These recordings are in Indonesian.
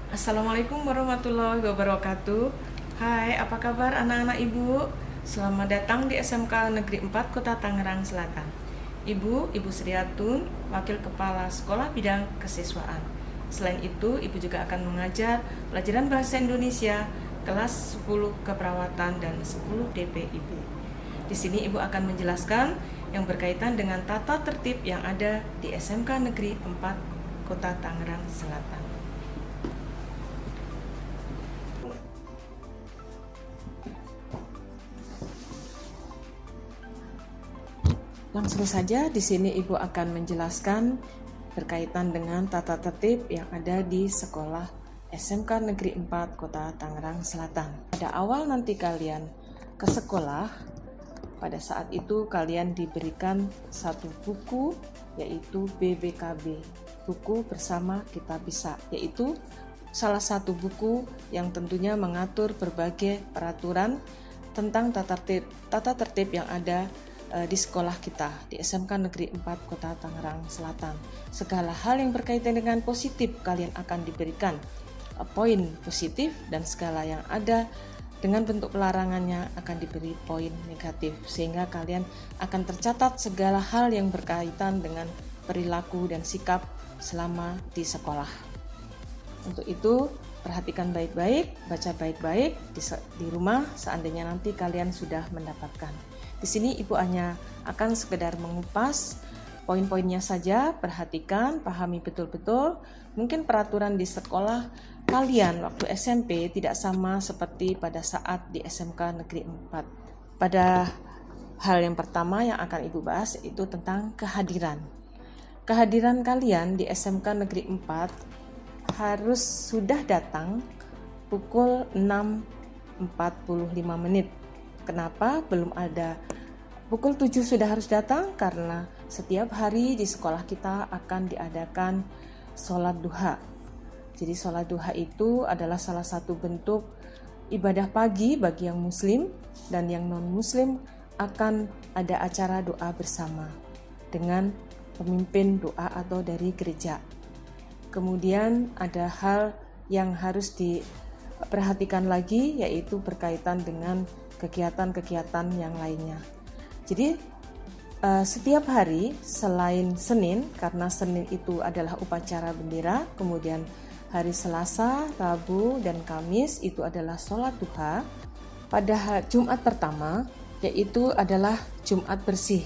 Assalamualaikum warahmatullahi wabarakatuh. Hai, apa kabar anak-anak ibu? Selamat datang di SMK Negeri 4 Kota Tangerang Selatan. Ibu Sriatun, Wakil Kepala Sekolah Bidang Kesiswaan. Selain itu, ibu juga akan mengajar pelajaran Bahasa Indonesia kelas 10 keperawatan dan 10 DPIB. Di sini ibu akan menjelaskan yang berkaitan dengan tata tertib yang ada di SMK Negeri 4 Kota Tangerang Selatan. Langsung saja di sini Ibu akan menjelaskan berkaitan dengan tata tertib yang ada di sekolah SMK Negeri 4 Kota Tangerang Selatan. Pada awal nanti kalian ke sekolah, pada saat itu kalian diberikan satu buku yaitu BBKB, buku bersama kita bisa, yaitu salah satu buku yang tentunya mengatur berbagai peraturan tentang tata tertib yang ada di sekolah kita di SMK Negeri 4 Kota Tangerang Selatan. Segala hal yang berkaitan dengan positif kalian akan diberikan poin positif, dan segala yang ada dengan bentuk pelarangannya akan diberi poin negatif, sehingga kalian akan tercatat segala hal yang berkaitan dengan perilaku dan sikap selama di sekolah. Untuk itu perhatikan baik-baik, baca baik-baik di rumah seandainya nanti kalian sudah mendapatkan. Di sini Ibu hanya akan sekedar mengupas poin-poinnya saja, perhatikan, pahami betul-betul. Mungkin peraturan di sekolah kalian waktu SMP tidak sama seperti pada saat di SMK Negeri 4. Pada hal yang pertama yang akan Ibu bahas itu tentang kehadiran. Kehadiran kalian di SMK Negeri 4 harus sudah datang pukul 6.45 menit. Kenapa belum ada pukul 7 sudah harus datang? Karena setiap hari di sekolah kita akan diadakan sholat duha. Jadi sholat duha itu adalah salah satu bentuk ibadah pagi bagi yang muslim, dan yang non muslim akan ada acara doa bersama dengan pemimpin doa atau dari gereja. Kemudian ada hal yang harus diperhatikan lagi, yaitu berkaitan dengan kegiatan-kegiatan yang lainnya. Jadi setiap hari selain Senin, karena Senin itu adalah upacara bendera, kemudian hari Selasa, Rabu, dan Kamis itu adalah sholat duha. Pada Jumat pertama, yaitu adalah Jumat bersih,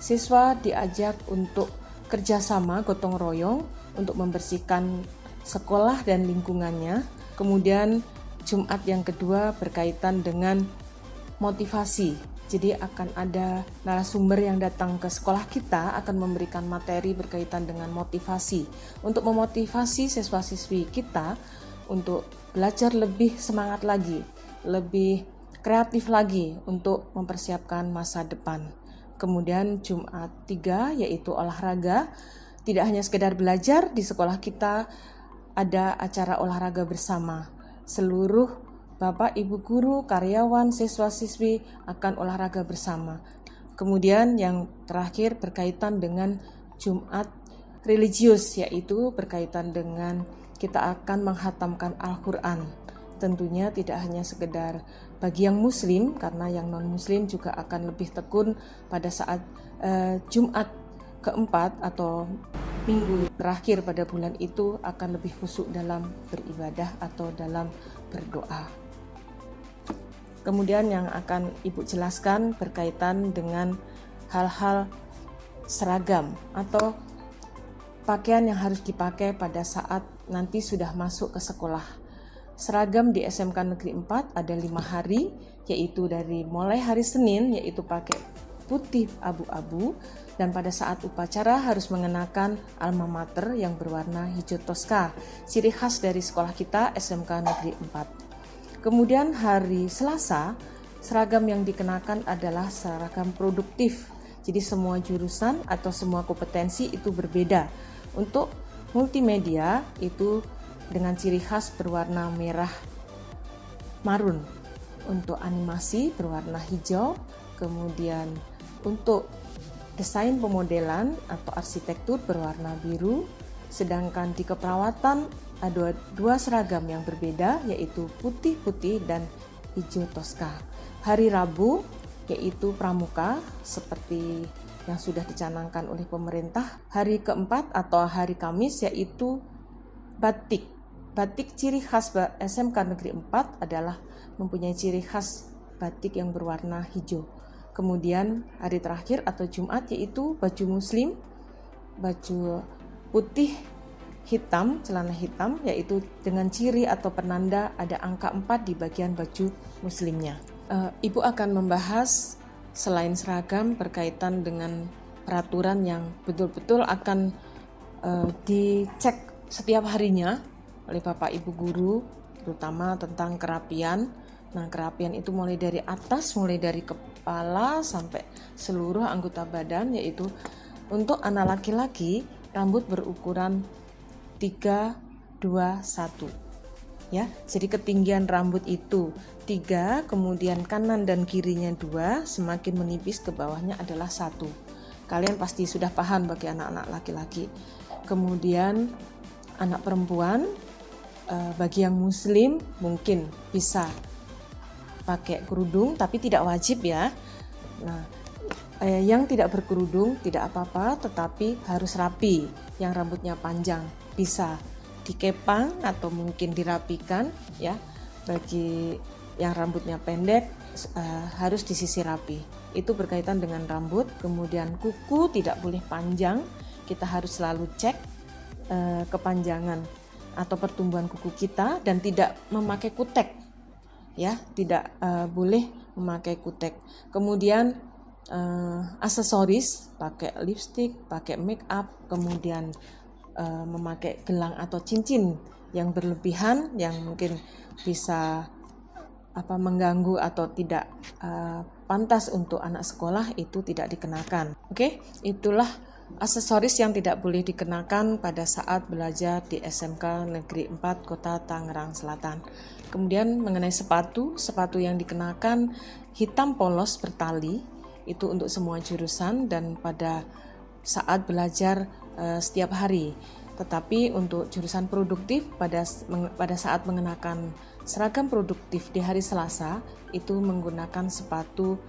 siswa diajak untuk kerjasama gotong royong untuk membersihkan sekolah dan lingkungannya. Kemudian Jumat yang kedua berkaitan dengan motivasi. Jadi akan ada narasumber yang datang ke sekolah kita akan memberikan materi berkaitan dengan motivasi untuk memotivasi siswa-siswi kita untuk belajar lebih semangat lagi, lebih kreatif lagi untuk mempersiapkan masa depan. Kemudian Jumat 3 yaitu olahraga. Tidak hanya sekedar belajar, di sekolah kita ada acara olahraga bersama. Seluruh Bapak, Ibu guru, karyawan, siswa-siswi akan olahraga bersama. Kemudian yang terakhir berkaitan dengan Jumat religius, yaitu berkaitan dengan kita akan menghatamkan Al-Quran. Tentunya tidak hanya sekedar bagi yang muslim, karena yang non-muslim juga akan lebih tekun pada saat Jumat keempat atau minggu terakhir pada bulan itu akan lebih khusyuk dalam beribadah atau dalam berdoa. Kemudian yang akan Ibu jelaskan berkaitan dengan hal-hal seragam atau pakaian yang harus dipakai pada saat nanti sudah masuk ke sekolah. Seragam di SMK Negeri 4 ada 5 hari, yaitu dari mulai hari Senin yaitu pakai putih abu-abu, dan pada saat upacara harus mengenakan alma mater yang berwarna hijau toska, ciri khas dari sekolah kita SMK Negeri 4. Kemudian hari Selasa, seragam yang dikenakan adalah seragam produktif. Jadi semua jurusan atau semua kompetensi itu berbeda. Untuk multimedia itu dengan ciri khas berwarna merah marun. Untuk animasi berwarna hijau. Kemudian untuk desain pemodelan atau arsitektur berwarna biru. Sedangkan di keperawatan ada dua seragam yang berbeda, yaitu putih-putih dan hijau toska. Hari Rabu yaitu pramuka seperti yang sudah dicanangkan oleh pemerintah. Hari keempat atau hari Kamis yaitu batik. Batik ciri khas SMK Negeri 4 adalah mempunyai ciri khas batik yang berwarna hijau. Kemudian hari terakhir atau Jumat yaitu baju muslim, baju putih hitam, celana hitam, yaitu dengan ciri atau penanda ada angka 4 di bagian baju muslimnya. Ibu akan membahas selain seragam berkaitan dengan peraturan yang betul-betul akan dicek setiap harinya oleh Bapak Ibu guru, terutama tentang kerapian. Nah, kerapian itu mulai dari atas, mulai dari kepala sampai seluruh anggota badan, yaitu untuk anak laki-laki rambut berukuran 3, 2, 1. Ya, jadi ketinggian rambut itu 3, kemudian kanan dan kirinya 2, semakin menipis ke bawahnya adalah 1. Kalian pasti sudah paham bagi anak-anak laki-laki. Kemudian anak perempuan, bagi yang muslim mungkin bisa pakai kerudung, tapi tidak wajib ya. Nah, yang tidak berkerudung tidak apa-apa, tetapi harus rapi. Yang rambutnya panjang bisa dikepang atau mungkin dirapikan ya. Bagi yang rambutnya pendek harus disisir rapi. Itu berkaitan dengan rambut. Kemudian kuku tidak boleh panjang. Kita harus selalu cek kepanjangan atau pertumbuhan kuku kita dan tidak memakai kutek. Ya, tidak boleh memakai kutek. Kemudian aksesoris, pakai lipstick, pakai make up, kemudian memakai gelang atau cincin yang berlebihan yang mungkin bisa mengganggu atau tidak pantas untuk anak sekolah, itu tidak dikenakan. Oke, itulah aksesoris yang tidak boleh dikenakan pada saat belajar di SMK Negeri 4 Kota Tangerang Selatan. Kemudian mengenai sepatu yang dikenakan hitam polos bertali, itu untuk semua jurusan dan pada saat belajar setiap hari. Tetapi untuk jurusan produktif pada saat mengenakan seragam produktif di hari Selasa itu menggunakan sepatu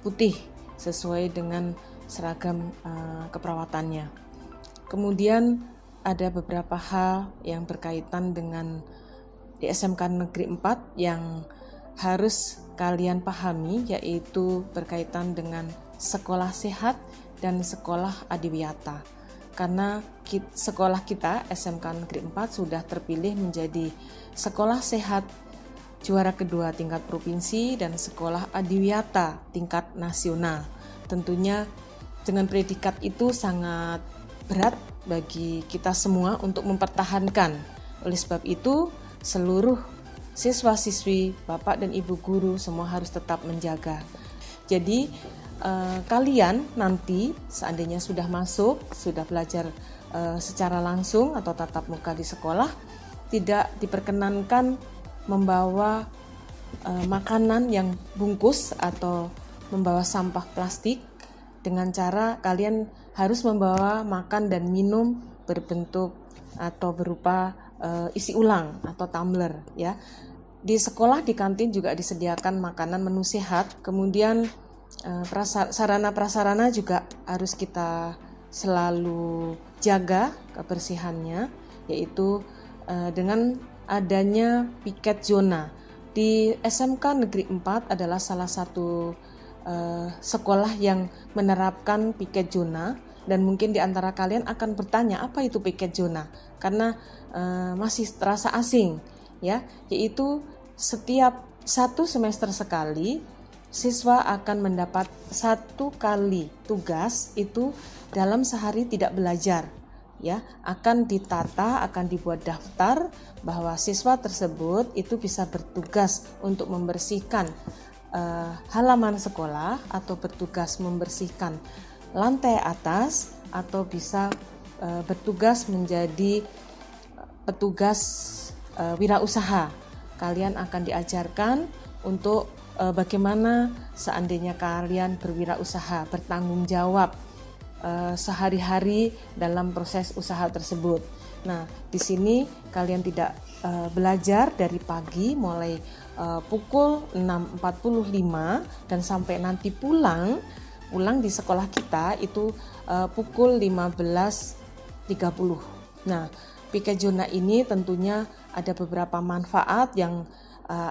putih sesuai dengan seragam keperawatannya. Kemudian ada beberapa hal yang berkaitan dengan di SMK Negeri 4 yang harus kalian pahami, yaitu berkaitan dengan sekolah sehat dan sekolah adiwiyata. Karena sekolah kita SMK Negeri 4 sudah terpilih menjadi sekolah sehat juara kedua tingkat provinsi dan sekolah adiwiyata tingkat nasional. Tentunya dengan predikat itu sangat berat bagi kita semua untuk mempertahankan. Oleh sebab itu, seluruh siswa-siswi, bapak dan ibu guru semua harus tetap menjaga. Jadi kalian nanti seandainya sudah masuk, sudah belajar secara langsung atau tatap muka di sekolah, tidak diperkenankan membawa makanan yang bungkus atau membawa sampah plastik, dengan cara kalian harus membawa makan dan minum berbentuk atau berupa isi ulang atau tumbler ya. Di sekolah di kantin juga disediakan makanan menu sehat. Kemudian sarana prasarana juga harus kita selalu jaga kebersihannya, yaitu dengan adanya piket zona. Di SMK Negeri 4 adalah salah satu sekolah yang menerapkan piket zona, dan mungkin di antara kalian akan bertanya apa itu piket zona, karena masih terasa asing ya, yaitu setiap 1 semester sekali siswa akan mendapat 1 kali tugas itu dalam sehari tidak belajar ya, akan ditata, akan dibuat daftar bahwa siswa tersebut itu bisa bertugas untuk membersihkan halaman sekolah atau bertugas membersihkan lantai atas atau bisa bertugas menjadi petugas wirausaha. Kalian akan diajarkan untuk bagaimana seandainya kalian berwirausaha, bertanggung jawab sehari-hari dalam proses usaha tersebut. Nah, di sini kalian tidak belajar dari pagi mulai pukul 6.45 dan sampai nanti pulang di sekolah kita itu pukul 15.30. Nah, piket zona ini tentunya ada beberapa manfaat yang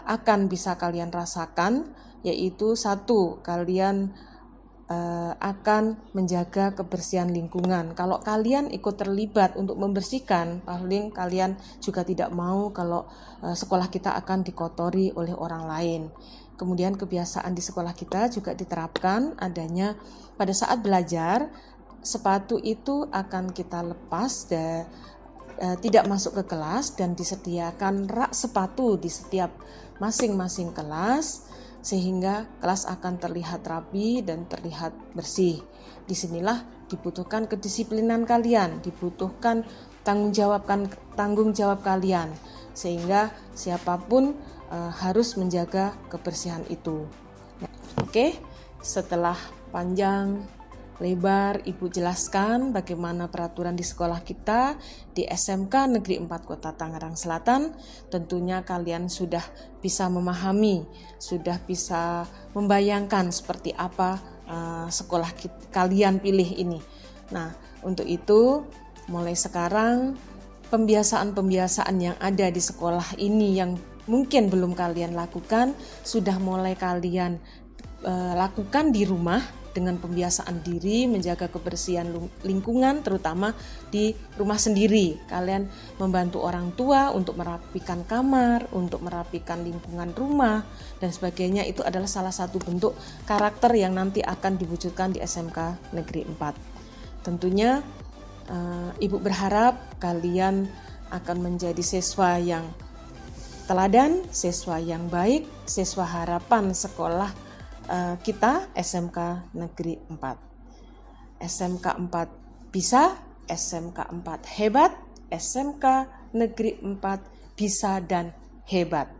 akan bisa kalian rasakan, yaitu satu, kalian akan menjaga kebersihan lingkungan. Kalau kalian ikut terlibat untuk membersihkan, paling kalian juga tidak mau kalau sekolah kita akan dikotori oleh orang lain. Kemudian kebiasaan di sekolah kita juga diterapkan adanya pada saat belajar, sepatu itu akan kita lepas dan tidak masuk ke kelas, dan disediakan rak sepatu di setiap masing-masing kelas sehingga kelas akan terlihat rapi dan terlihat bersih. Disinilah dibutuhkan kedisiplinan kalian, dibutuhkan tanggung jawab kalian, sehingga siapapun harus menjaga kebersihan itu. Oke, setelah panjang lebar Ibu jelaskan bagaimana peraturan di sekolah kita di SMK Negeri 4 Kota Tangerang Selatan. Tentunya kalian sudah bisa memahami, sudah bisa membayangkan seperti apa sekolah kalian pilih ini. Nah, untuk itu mulai sekarang pembiasaan-pembiasaan yang ada di sekolah ini yang mungkin belum kalian lakukan, sudah mulai kalian lakukan di rumah dengan pembiasaan diri menjaga kebersihan lingkungan, terutama di rumah sendiri. Kalian membantu orang tua untuk merapikan kamar, untuk merapikan lingkungan rumah dan sebagainya. Itu adalah salah satu bentuk karakter yang nanti akan diwujudkan di SMK Negeri 4. Tentunya Ibu berharap kalian akan menjadi siswa yang teladan, siswa yang baik, siswa harapan sekolah kita SMK Negeri 4. SMK 4 bisa, SMK 4 hebat, SMK Negeri 4 bisa dan hebat.